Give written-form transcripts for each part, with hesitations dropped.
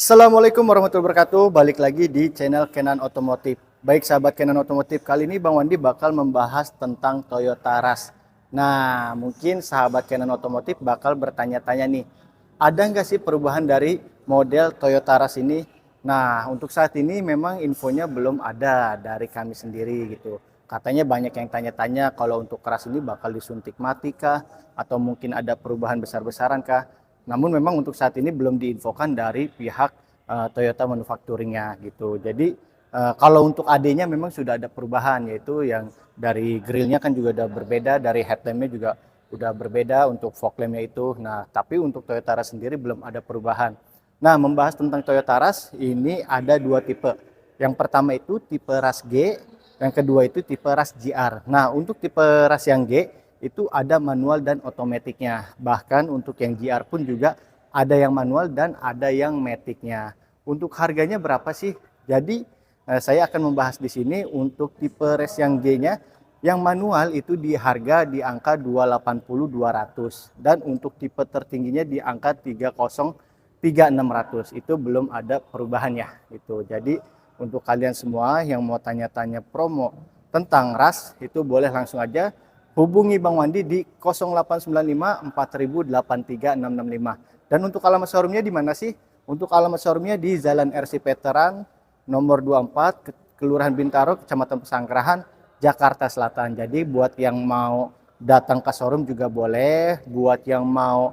Assalamualaikum warahmatullahi wabarakatuh. Balik lagi di channel Kenan Otomotif. Baik sahabat Kenan Otomotif, kali ini Bang Wandi bakal membahas tentang Toyota Rush. Nah, mungkin sahabat Kenan Otomotif bakal bertanya-tanya nih, ada nggak sih perubahan dari model Toyota Rush ini? Nah, untuk saat ini memang infonya belum ada dari kami sendiri gitu. Katanya banyak yang tanya-tanya kalau untuk Rush ini bakal disuntik mati kah? Atau mungkin ada perubahan besar-besaran kah? Namun memang untuk saat ini belum diinfokan dari pihak Toyota manufacturingnya gitu. Jadi kalau untuk AD-nya memang sudah ada perubahan, yaitu yang dari grillnya kan juga udah berbeda, dari headlampnya juga udah berbeda untuk fog lampnya itu. Nah, tapi untuk Toyota Rush sendiri belum ada perubahan. Nah, membahas tentang Toyota Rush ini ada dua tipe. Yang pertama itu tipe Rush G, yang kedua itu tipe Rush GR. Nah, untuk tipe Rush yang G itu ada manual dan otomatiknya. Bahkan untuk yang GR pun juga ada yang manual dan ada yang maticnya. Untuk harganya berapa sih? Jadi saya akan membahas di sini untuk tipe race yang G-nya. Yang manual itu di harga di angka 280-200 dan untuk tipe tertingginya di angka 303.600. Itu belum ada perubahannya gitu. Jadi untuk kalian semua yang mau tanya-tanya promo tentang Rush itu boleh langsung aja hubungi Bang Wandi di 0895 4000 83665. Dan untuk alamat showroomnya di mana sih? Untuk alamat showroomnya di Jalan RC Veteran nomor 24, Kelurahan Bintaro, Kecamatan Pesanggrahan, Jakarta Selatan. Jadi buat yang mau datang ke showroom juga boleh, buat yang mau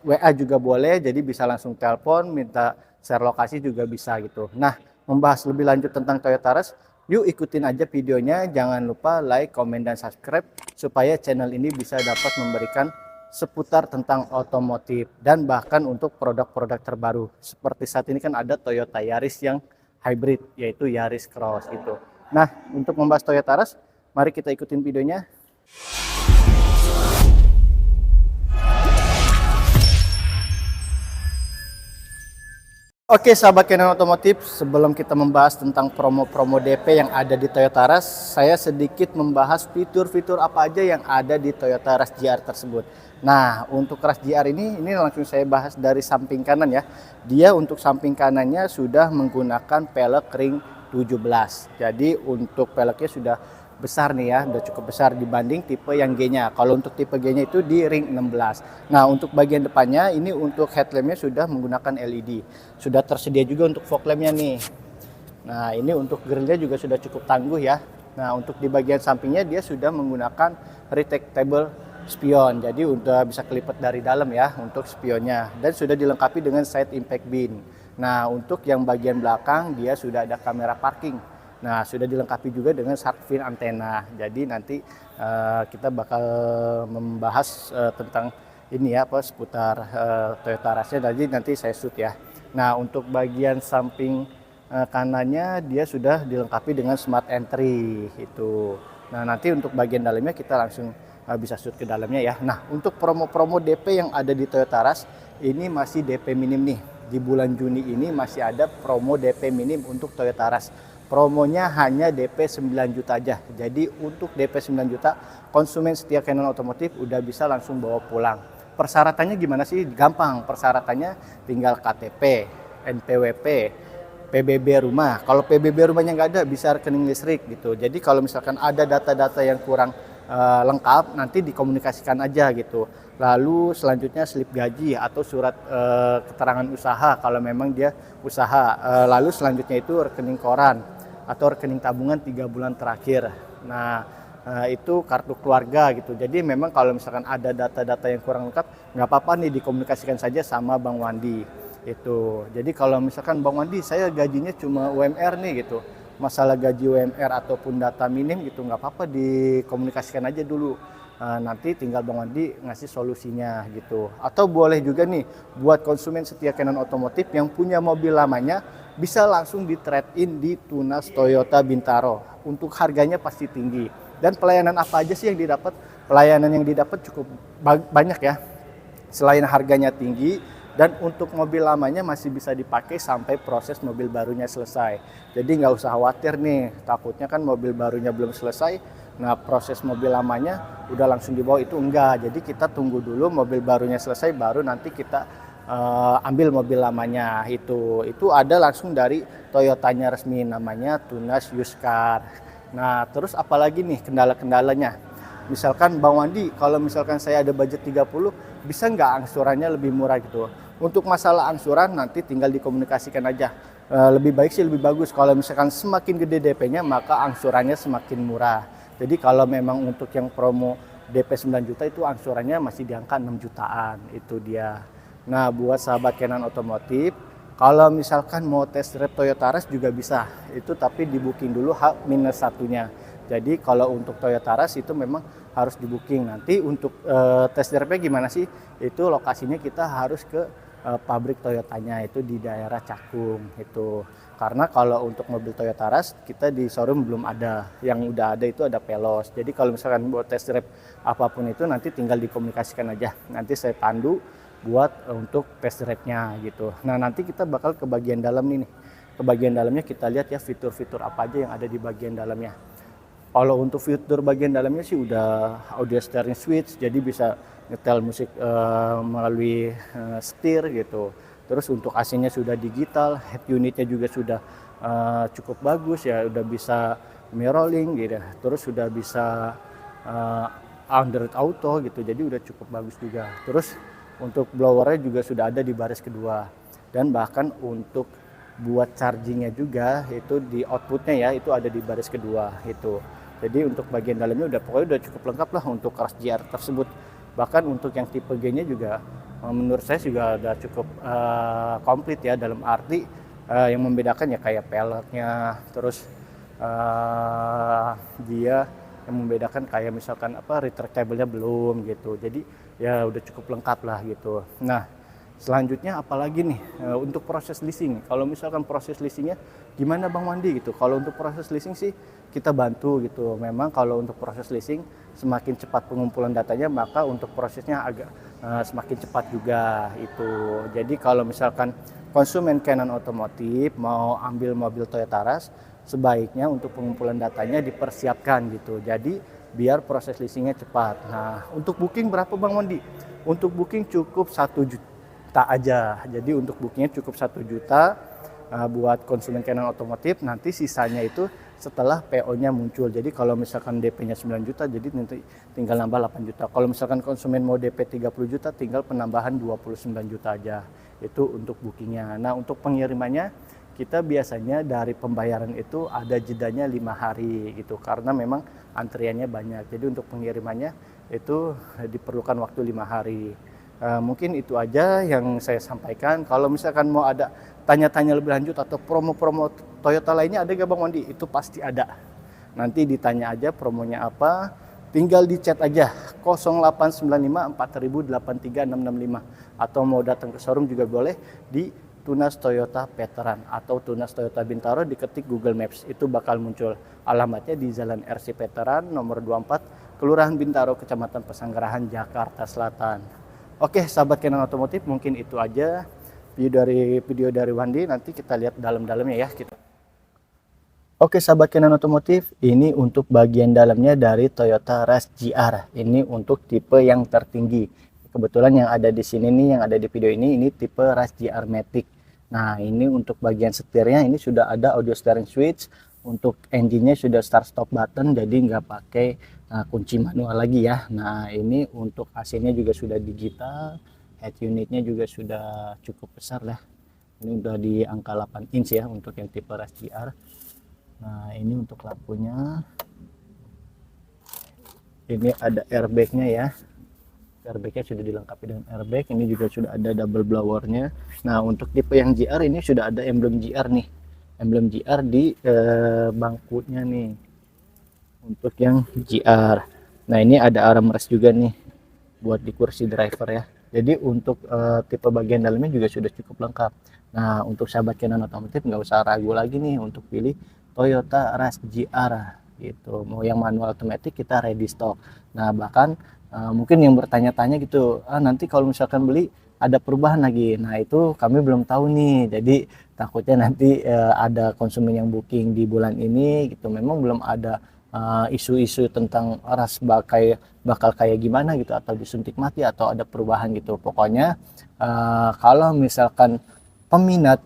WA juga boleh, jadi bisa langsung telepon, minta share lokasi juga bisa gitu. Nah, membahas lebih lanjut tentang Toyota Rush, yuk ikutin aja videonya, jangan lupa like, komen, dan subscribe supaya channel ini bisa dapat memberikan seputar tentang otomotif dan bahkan untuk produk-produk terbaru. Seperti saat ini kan ada Toyota Yaris yang hybrid, yaitu Yaris Cross gitu. Nah, untuk membahas Toyota Rush, mari kita ikutin videonya. Oke sahabat Kenan Otomotif, sebelum kita membahas tentang promo-promo DP yang ada di Toyota Rush, saya sedikit membahas fitur-fitur apa aja yang ada di Toyota Rush GR tersebut. Nah, untuk Rush GR ini langsung saya bahas dari samping kanan ya. Dia untuk samping kanannya sudah menggunakan pelek ring 17. Jadi untuk peleknya sudah besar nih ya, udah cukup besar dibanding tipe yang G-nya. Kalau untuk tipe G-nya itu di ring 16. Nah, untuk bagian depannya ini untuk headlampnya sudah menggunakan LED. Sudah tersedia juga untuk fog lampnya nih. Nah, ini untuk grillnya juga sudah cukup tangguh ya. Nah, untuk di bagian sampingnya dia sudah menggunakan retractable spion. Jadi udah bisa kelipet dari dalam ya untuk spionnya. Dan sudah dilengkapi dengan side impact beam. Nah, untuk yang bagian belakang dia sudah ada kamera parking. Nah, sudah dilengkapi juga dengan shark fin antena. Jadi nanti kita bakal membahas tentang ini ya, apa seputar Toyota Rush-nya. Jadi nanti saya shoot ya. Nah, untuk bagian samping kanannya dia sudah dilengkapi dengan smart entry itu. Nah, nanti untuk bagian dalamnya kita langsung bisa shoot ke dalamnya ya. Nah, untuk promo-promo DP yang ada di Toyota Rush ini masih DP minim nih. Di bulan Juni ini masih ada promo DP minim untuk Toyota Rush. Promonya hanya DP 9 juta aja. Jadi untuk DP 9 juta, konsumen setia Kenan Otomotif udah bisa langsung bawa pulang. Persyaratannya gimana sih? Gampang. Persyaratannya tinggal KTP, NPWP, PBB rumah. Kalau PBB rumahnya nggak ada, bisa rekening listrik gitu. Jadi kalau misalkan ada data-data yang kurang lengkap, nanti dikomunikasikan aja gitu. Lalu selanjutnya slip gaji atau surat keterangan usaha kalau memang dia usaha. Lalu selanjutnya itu rekening koran atau rekening tabungan 3 bulan terakhir. Nah, itu kartu keluarga gitu. Jadi memang kalau misalkan ada data-data yang kurang lengkap, nggak apa-apa nih dikomunikasikan saja sama Bang Wandi. Itu. Jadi kalau misalkan Bang Wandi saya gajinya cuma UMR nih gitu. Masalah gaji UMR ataupun data minim gitu nggak apa-apa dikomunikasikan aja dulu. Nanti tinggal Bang Wandi ngasih solusinya gitu. Atau boleh juga nih buat konsumen setia Kenan Otomotif yang punya mobil lamanya bisa langsung di trade in di Tunas Toyota Bintaro. Untuk harganya pasti tinggi. Dan pelayanan apa aja sih yang didapat? Pelayanan yang didapat cukup banyak ya. Selain harganya tinggi, dan untuk mobil lamanya masih bisa dipakai sampai proses mobil barunya selesai. Jadi nggak usah khawatir nih, takutnya kan mobil barunya belum selesai, nah proses mobil lamanya udah langsung dibawa, itu enggak. Jadi kita tunggu dulu mobil barunya selesai, baru nanti kita ambil mobil lamanya. Itu ada langsung dari Toyotanya resmi, namanya Tunas Used Car. Nah terus apalagi nih kendala-kendalanya, misalkan Bang Wandi, kalau misalkan saya ada budget 30, bisa nggak angsurannya lebih murah gitu. Untuk masalah angsuran nanti tinggal dikomunikasikan aja. Lebih baik sih, lebih bagus kalau misalkan semakin gede DP-nya maka angsurannya semakin murah. Jadi kalau memang untuk yang promo DP 9 juta itu angsurannya masih di angka 6 jutaan, itu dia. Nah buat sahabat Kenan Otomotif, kalau misalkan mau test drive Toyota Rush juga bisa, itu tapi di booking dulu H-1-nya. Jadi kalau untuk Toyota Rush itu memang harus di booking. Nanti untuk test drive-nya gimana sih? Itu lokasinya kita harus ke pabrik Toyotanya, itu di daerah Cakung itu. Karena kalau untuk mobil Toyota Rush kita di showroom belum ada, yang udah ada itu ada Veloz. Jadi kalau misalkan buat test drive apapun itu nanti tinggal dikomunikasikan aja. Nanti saya pandu buat untuk test drive-nya gitu. Nah nanti kita bakal ke bagian dalam ini. Ke bagian dalamnya kita lihat ya fitur-fitur apa aja yang ada di bagian dalamnya. Kalau untuk fitur bagian dalamnya sih udah audio steering switch, jadi bisa nyetel musik melalui setir gitu. Terus untuk AC-nya sudah digital, head unitnya juga sudah cukup bagus ya, udah bisa mirroring gitu. Terus sudah bisa Android Auto gitu, jadi udah cukup bagus juga. Terus untuk blowernya juga sudah ada di baris kedua, dan bahkan untuk buat chargingnya juga itu di outputnya ya, itu ada di baris kedua itu. Jadi untuk bagian dalamnya pokoknya udah cukup lengkap lah untuk Rush GR tersebut. Bahkan untuk yang tipe G-nya juga menurut saya juga udah cukup komplit ya, dalam arti yang membedakan ya kayak peleknya, terus dia yang membedakan kayak misalkan retractable-nya belum gitu. Jadi ya udah cukup lengkap lah gitu. Nah selanjutnya apalagi nih untuk proses leasing. Kalau misalkan proses leasingnya gimana Bang Wandi gitu. Kalau untuk proses leasing sih kita bantu gitu. Memang kalau untuk proses leasing semakin cepat pengumpulan datanya, maka untuk prosesnya agak semakin cepat juga itu. Jadi kalau misalkan konsumen Kenan Otomotif mau ambil mobil Toyota Rush, sebaiknya untuk pengumpulan datanya dipersiapkan gitu. Jadi biar proses leasingnya cepat. Nah untuk booking berapa Bang Wandi? Untuk booking cukup 1 juta aja. Jadi untuk bookingnya cukup 1 juta buat konsumen Kenan Otomotif. Nanti sisanya itu setelah PO-nya muncul. Jadi kalau misalkan DP-nya 9 juta, jadi nanti tinggal nambah 8 juta. Kalau misalkan konsumen mau DP 30 juta, tinggal penambahan 29 juta aja. Itu untuk bookingnya. Nah untuk pengirimannya, kita biasanya dari pembayaran itu ada jedanya 5 hari gitu. Karena memang antriannya banyak. Jadi untuk pengirimannya itu diperlukan waktu 5 hari. Mungkin itu aja yang saya sampaikan. Kalau misalkan mau ada tanya-tanya lebih lanjut atau promo-promo Toyota lainnya ada gak Bang Wandi? Itu pasti ada. Nanti ditanya aja promonya apa, tinggal di chat aja 0895 4000 83665, atau mau datang ke showroom juga boleh di Tunas Toyota Veteran atau Tunas Toyota Bintaro, diketik Google Maps itu bakal muncul. Alamatnya di Jalan RC Veteran nomor 24, Kelurahan Bintaro, Kecamatan Pesanggerahan, Jakarta Selatan. Oke, sahabat Kenan Otomotif, mungkin itu aja video dari Wandi. Nanti kita lihat dalam-dalamnya ya kita. Oke, sahabat Kenan Otomotif, ini untuk bagian dalamnya dari Toyota Rush GR. Ini untuk tipe yang tertinggi. Kebetulan yang ada di sini nih, yang ada di video ini tipe Rush GR Matic. Nah, ini untuk bagian setirnya ini sudah ada audio steering switch. Untuk engine-nya sudah start stop button, jadi nggak pakai kunci manual lagi ya. Nah, ini untuk AC-nya juga sudah digital. Head unitnya juga sudah cukup besar lah. Ini udah di angka 8 inch ya untuk yang tipe Rush GR. Nah ini untuk lampunya, ini ada airbagnya ya. Airbagnya sudah dilengkapi dengan airbag. Ini juga sudah ada double blowernya. Nah untuk tipe yang GR ini sudah ada emblem GR nih, emblem GR di bangkunya nih untuk yang GR. Nah ini ada armrest juga nih buat di kursi driver ya. Jadi untuk tipe bagian dalamnya juga sudah cukup lengkap. Nah untuk sahabat Kenan Otomotif nggak usah ragu lagi nih untuk pilih Toyota Rush GR gitu. Mau yang manual otomatis kita ready stock. Nah bahkan mungkin yang bertanya-tanya gitu, nanti kalau misalkan beli ada perubahan lagi. Nah itu kami belum tahu nih. Jadi takutnya nanti ada konsumen yang booking di bulan ini gitu, memang belum ada isu-isu tentang Rush bakal kayak gimana gitu, atau disuntik mati atau ada perubahan gitu. Pokoknya Kalau misalkan peminat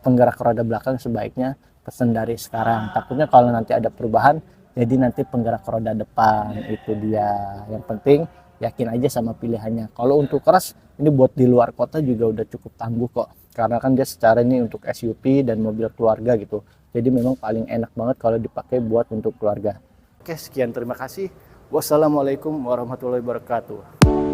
penggerak roda belakang, sebaiknya pesan dari sekarang. Takutnya kalau nanti ada perubahan, jadi nanti penggerak roda depan. Itu dia. Yang penting yakin aja sama pilihannya. Kalau untuk keras, ini buat di luar kota juga udah cukup tangguh kok. Karena kan dia secara ini untuk SUV dan mobil keluarga gitu. Jadi memang paling enak banget kalau dipakai buat untuk keluarga. Oke, sekian, terima kasih. Wassalamualaikum warahmatullahi wabarakatuh.